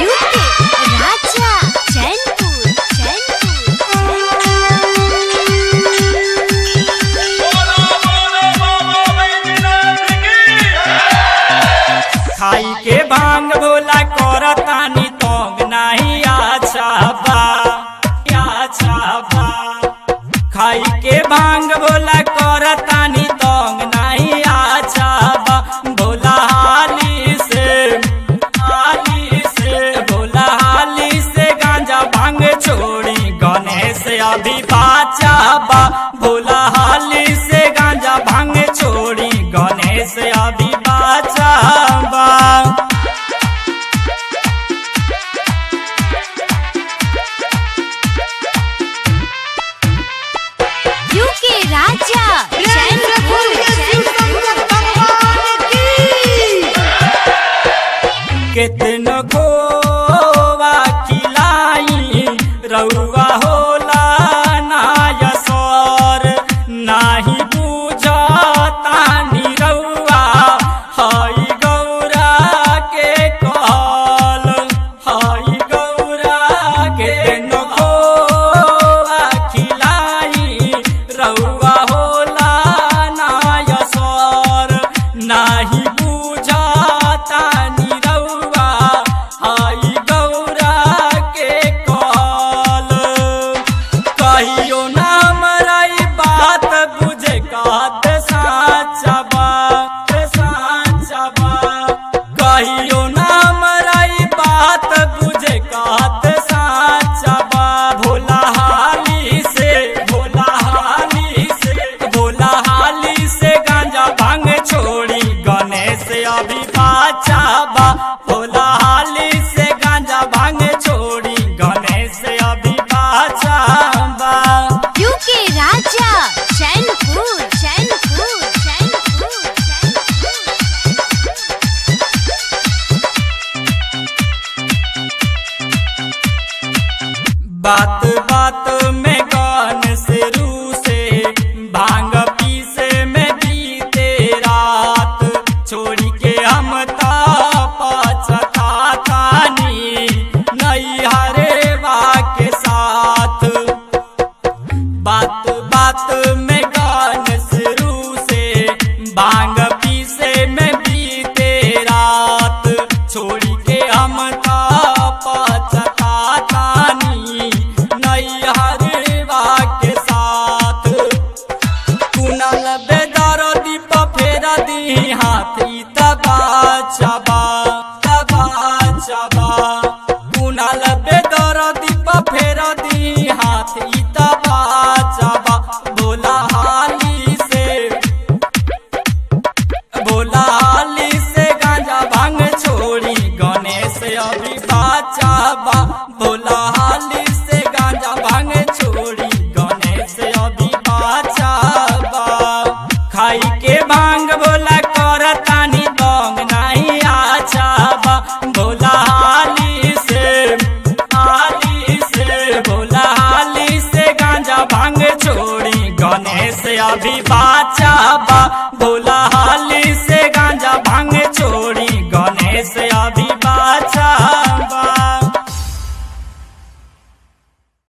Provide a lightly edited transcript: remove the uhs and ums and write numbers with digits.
UK राजा चैनपुर खाई के भांग भोला करतानी तोंग नहीं अच्छा बा खाई के भांग भोला करतानी तोंग नहीं अच्छा बा भोला हाली से गांजा भांग छोड़ी गणेश अभी बाचा बा भोला हाली से गांजा भांग छोड़ी गणेश अभी बाचा बा। यूके राजा कितनो खोवा खिलाई रउआ होला नायसर नाही बुझतानी रउआ हई गौरा के कहल हई गौरा के कितनो खोवा खिलाई रउआ होला नायसर नाही बुझतानी कहियो नाम रही बात बुझे कहत साचा बा कहियो नाम रही बात बुझे कहत साचा बा भोला हाली से गांजा भांग छोड़ी गणेश अभी बाचा बा भोला हाली से गांजा भांग छोड़ी गणेश अभी बाचा बा। यूके राजा चैनपुर बात बात में गान से रूसे भांग पीसे में बीते रात छोड़ी के हम पछतानी नैहरे के साथ बात बात में गान से रूसे भांग पीसे में बीते रात छोड़ी के हम पछतानी नैहरवा के साथ कुनल बेदर दीप फेरा दी हाथ तबा कुनल बेदर दीप फेरा दी हाथ तबा भोला हाली से गांजा भांग छोड़ी गणेश अभी बाचा बा भोला हाली से गांजा भांग छोड़ी गणेश अभी बाचा बा खाई के भांग भोला करतानी तोंग नहीं अच्छा बा भोला हाली से गांजा भांग छोड़ी गणेश अभी बाचा बा भोला